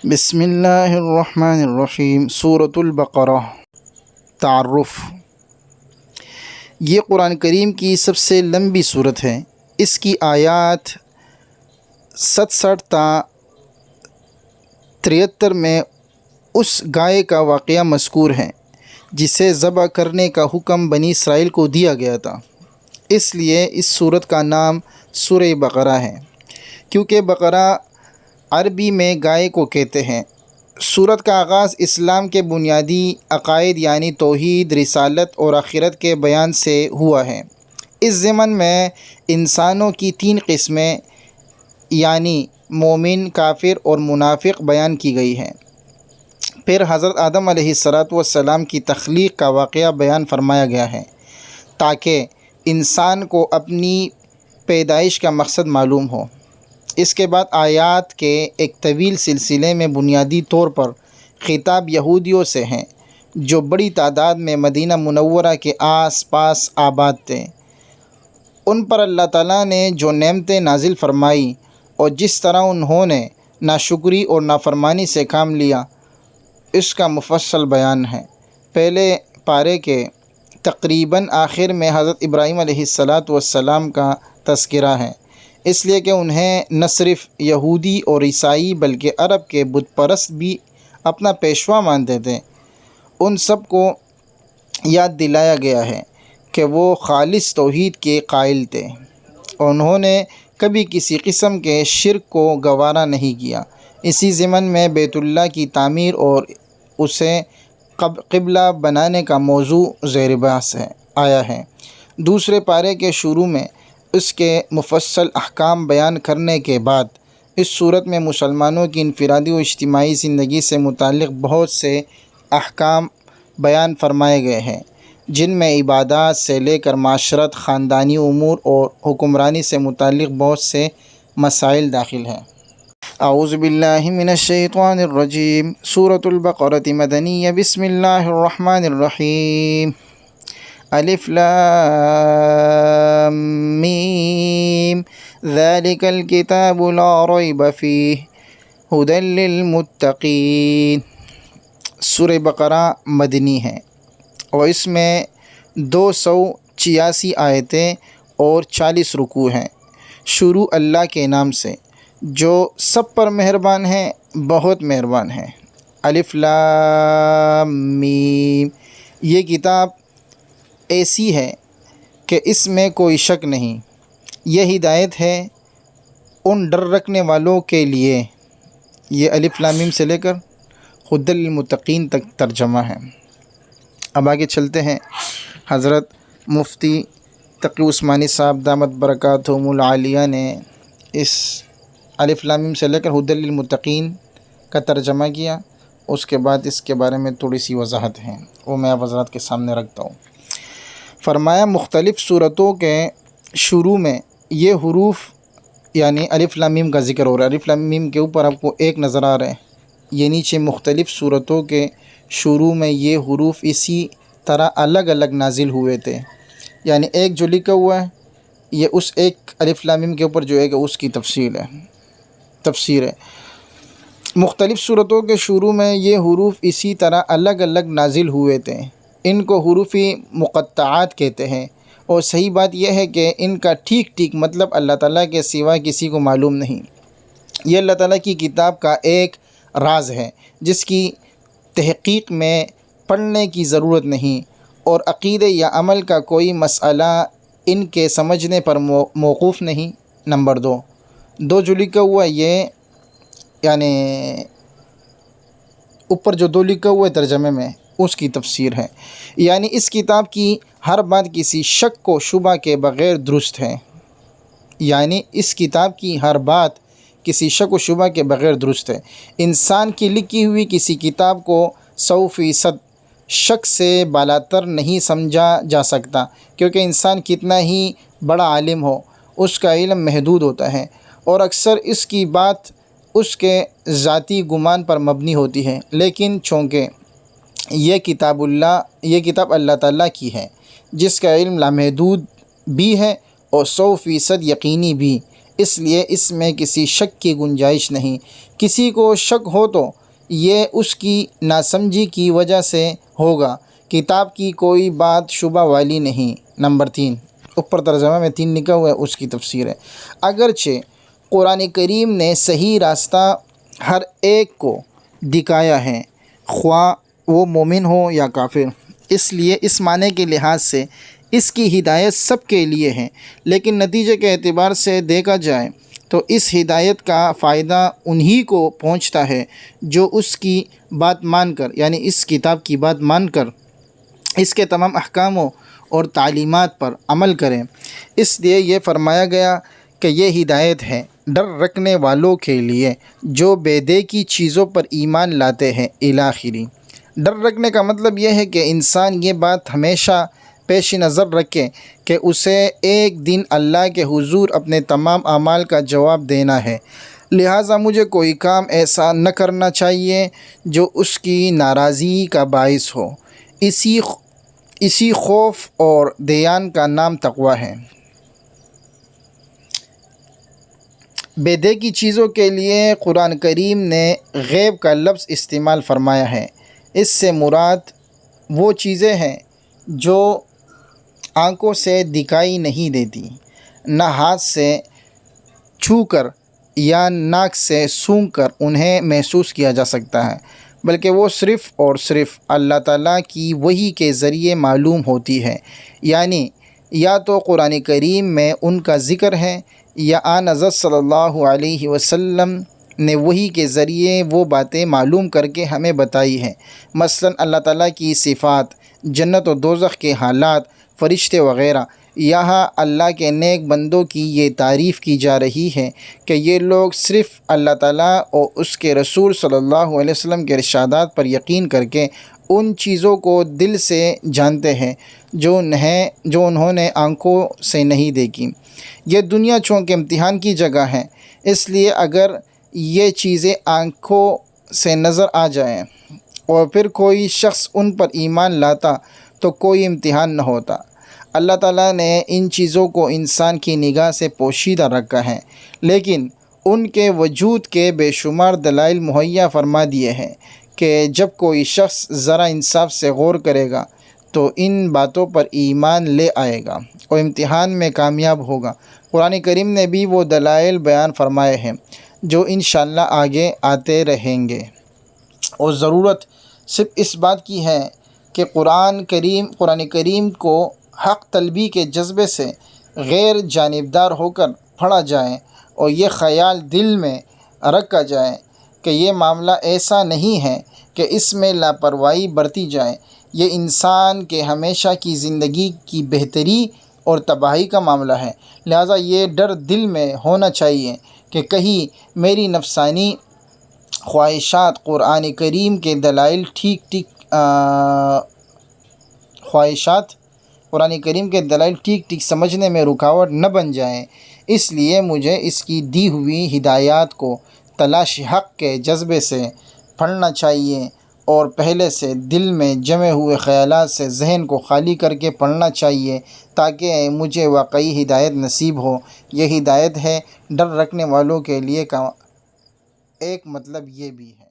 بسم اللہ الرحمن الرحیم۔ سورۃ البقرہ۔ تعارف۔ یہ قرآن کریم کی سب سے لمبی صورت ہے۔ اس کی آیات 67 تا 73 میں اس گائے کا واقعہ مذکور ہے جسے ذبح کرنے کا حکم بنی اسرائیل کو دیا گیا تھا۔ اس لیے اس صورت کا نام سورہ بقرہ ہے، کیونکہ بقرہ عربی میں گائے کو کہتے ہیں۔ سورت کا آغاز اسلام کے بنیادی عقائد یعنی توحید، رسالت اور آخرت کے بیان سے ہوا ہے۔ اس ضمن میں انسانوں کی 3 قسمیں یعنی مومن، کافر اور منافق بیان کی گئی ہیں۔ پھر حضرت آدم علیہ السلام کی تخلیق کا واقعہ بیان فرمایا گیا ہے تاکہ انسان کو اپنی پیدائش کا مقصد معلوم ہو۔ اس کے بعد آیات کے ایک طویل سلسلے میں بنیادی طور پر خطاب یہودیوں سے ہیں جو بڑی تعداد میں مدینہ منورہ کے آس پاس آباد تھے۔ ان پر اللہ تعالیٰ نے جو نعمتیں نازل فرمائی اور جس طرح انہوں نے ناشکری اور نافرمانی سے کام لیا، اس کا مفصل بیان ہے۔ پہلے پارے کے تقریباً آخر میں حضرت ابراہیم علیہ السلام کا تذکرہ ہے، اس لیے کہ انہیں نہ صرف یہودی اور عیسائی بلکہ عرب کے بت پرست بھی اپنا پیشوا مانتے تھے۔ ان سب کو یاد دلایا گیا ہے کہ وہ خالص توحید کے قائل تھے۔ انہوں نے کبھی کسی قسم کے شرک کو گوارا نہیں کیا۔ اسی ضمن میں بیت اللہ کی تعمیر اور اسے قبلہ بنانے کا موضوع زیر بحث آیا ہے۔ دوسرے پارے کے شروع میں اس کے مفصل احکام بیان کرنے کے بعد اس صورت میں مسلمانوں کی انفرادی و اجتماعی زندگی سے متعلق بہت سے احکام بیان فرمائے گئے ہیں، جن میں عبادات سے لے کر معاشرت، خاندانی امور اور حکمرانی سے متعلق بہت سے مسائل داخل ہیں۔ اعوذ باللہ من الشیطان الرجیم۔ سورۃ البقرہ مدنیہ۔ بسم اللہ الرحمن الرحیم۔ الف لام میم ذالک الکتاب لا ریب فیہ ھدی للمتقین۔ سورہ بقرہ مدنی ہے اور اس میں 286 آیتیں اور 40 رکوع ہیں۔ شروع اللہ کے نام سے جو سب پر مہربان ہے، بہت مہربان ہے۔ الف لام میم۔ یہ کتاب ایسی ہے کہ اس میں کوئی شک نہیں، یہ ہدایت ہے ان ڈر رکھنے والوں کے لیے۔ یہ الف لام میم سے لے کر ھدی للمتقین تک ترجمہ ہے۔ اب آگے چلتے ہیں۔ حضرت مفتی تقی عثمانی صاحب دامت برکاتہم العالیہ نے اس الف لام میم سے لے کر ھدی للمتقین کا ترجمہ کیا۔ اس کے بعد اس کے بارے میں تھوڑی سی وضاحت ہے، وہ میں آپ حضرات کے سامنے رکھتا ہوں۔ فرمایا مختلف صورتوں کے شروع میں یہ حروف یعنی الف لام میم کا ذکر ہو رہا ہے۔ الف لام میم کے اوپر آپ کو ایک نظر آ رہا ہے، یہ نیچے مختلف صورتوں کے شروع میں یہ حروف اسی طرح الگ الگ نازل ہوئے تھے، یعنی ایک جو لکھا ہوا ہے یہ اس ایک الف لام میم کے اوپر جو ہے کہ اس کی تفسیر ہے۔ مختلف صورتوں کے شروع میں یہ حروف اسی طرح الگ الگ نازل ہوئے تھے۔ ان کو حروف مقطعات کہتے ہیں، اور صحیح بات یہ ہے کہ ان کا ٹھیک مطلب اللہ تعالیٰ کے سوا کسی کو معلوم نہیں۔ یہ اللہ تعالیٰ کی کتاب کا ایک راز ہے جس کی تحقیق میں پڑھنے کی ضرورت نہیں، اور عقیدے یا عمل کا کوئی مسئلہ ان کے سمجھنے پر موقوف نہیں۔ نمبر 2 جو لکھا ہوا ہے یہ یعنی اوپر جو 2 لکھا ہوا ہے ترجمے میں اس کی تفسیر ہے، یعنی اس کتاب کی ہر بات کسی شک و شبہ کے بغیر درست ہے۔ یعنی اس کتاب کی ہر بات کسی شک و شبہ کے بغیر درست ہے۔ انسان کی لکھی ہوئی کسی کتاب کو 100% شک سے بالاتر نہیں سمجھا جا سکتا، کیونکہ انسان کتنا ہی بڑا عالم ہو اس کا علم محدود ہوتا ہے، اور اکثر اس کی بات اس کے ذاتی گمان پر مبنی ہوتی ہے۔ لیکن چونکہ یہ کتاب اللہ تعالیٰ کی ہے جس کا علم لامحدود بھی ہے اور 100% یقینی بھی، اس لیے اس میں کسی شک کی گنجائش نہیں۔ کسی کو شک ہو تو یہ اس کی ناسمجھی کی وجہ سے ہوگا۔ کتاب کی کوئی بات شبہ والی نہیں۔ نمبر 3، اوپر ترجمہ میں 3 لکھا ہوا ہے، اس کی تفسیر ہے۔ اگرچہ قرآن کریم نے صحیح راستہ ہر ایک کو دکھایا ہے، خواہ وہ مومن ہو یا کافر، اس لیے اس معنی کے لحاظ سے اس کی ہدایت سب کے لیے ہے، لیکن نتیجے کے اعتبار سے دیکھا جائے تو اس ہدایت کا فائدہ انہی کو پہنچتا ہے جو اس کی بات مان کر، یعنی اس کتاب کی بات مان کر اس کے تمام احکاموں اور تعلیمات پر عمل کریں۔ اس لیے یہ فرمایا گیا کہ یہ ہدایت ہے ڈر رکھنے والوں کے لیے جو بے دیکھی چیزوں پر ایمان لاتے ہیں الی آخری۔ ڈر رکھنے کا مطلب یہ ہے کہ انسان یہ بات ہمیشہ پیش نظر رکھے کہ اسے ایک دن اللہ کے حضور اپنے تمام اعمال کا جواب دینا ہے، لہٰذا مجھے کوئی کام ایسا نہ کرنا چاہیے جو اس کی ناراضی کا باعث ہو۔ اسی خوف اور دیان کا نام تقویٰ ہے۔ بے دیکھی چیزوں کے لیے قرآن کریم نے غیب کا لفظ استعمال فرمایا ہے۔ اس سے مراد وہ چیزیں ہیں جو آنکھوں سے دکھائی نہیں دیتی، نہ ہاتھ سے چھو کر یا ناک سے سونگھ کر انہیں محسوس کیا جا سکتا ہے، بلکہ وہ صرف اور صرف اللہ تعالیٰ کی وحی کے ذریعے معلوم ہوتی ہے۔ یعنی یا تو قرآن کریم میں ان کا ذکر ہے یا آن حضرت صلی اللہ علیہ وسلم نے وحی کے ذریعے وہ باتیں معلوم کر کے ہمیں بتائی ہیں۔ مثلاً اللہ تعالیٰ کی صفات، جنت و دوزخ کے حالات، فرشتے وغیرہ۔ یہاں اللہ کے نیک بندوں کی یہ تعریف کی جا رہی ہے کہ یہ لوگ صرف اللہ تعالیٰ اور اس کے رسول صلی اللہ علیہ وسلم کے ارشادات پر یقین کر کے ان چیزوں کو دل سے جانتے ہیں جو انہوں نے آنکھوں سے نہیں دیکھی۔ یہ دنیا چونکہ امتحان کی جگہ ہے، اس لیے اگر یہ چیزیں آنکھوں سے نظر آ جائیں اور پھر کوئی شخص ان پر ایمان لاتا تو کوئی امتحان نہ ہوتا۔ اللہ تعالیٰ نے ان چیزوں کو انسان کی نگاہ سے پوشیدہ رکھا ہے، لیکن ان کے وجود کے بے شمار دلائل مہیا فرما دیے ہیں کہ جب کوئی شخص ذرا انصاف سے غور کرے گا تو ان باتوں پر ایمان لے آئے گا اور امتحان میں کامیاب ہوگا۔ قرآن کریم نے بھی وہ دلائل بیان فرمائے ہیں جو انشاءاللہ آگے آتے رہیں گے، اور ضرورت صرف اس بات کی ہے کہ قرآن کریم کو حق طلبی کے جذبے سے غیر جانبدار ہو کر پڑھا جائے اور یہ خیال دل میں رکھا جائے کہ یہ معاملہ ایسا نہیں ہے کہ اس میں لاپرواہی برتی جائے۔ یہ انسان کے ہمیشہ کی زندگی کی بہتری اور تباہی کا معاملہ ہے، لہٰذا یہ ڈر دل میں ہونا چاہیے کہ کہیں میری نفسانی خواہشات قرآن کریم کے دلائل ٹھیک سمجھنے میں رکاوٹ نہ بن جائیں۔ اس لیے مجھے اس کی دی ہوئی ہدایات کو تلاش حق کے جذبے سے پڑھنا چاہیے اور پہلے سے دل میں جمے ہوئے خیالات سے ذہن کو خالی کر کے پڑھنا چاہیے تاکہ مجھے واقعی ہدایت نصیب ہو۔ یہ ہدایت ہے ڈر رکھنے والوں کے لیے کا ایک مطلب یہ بھی ہے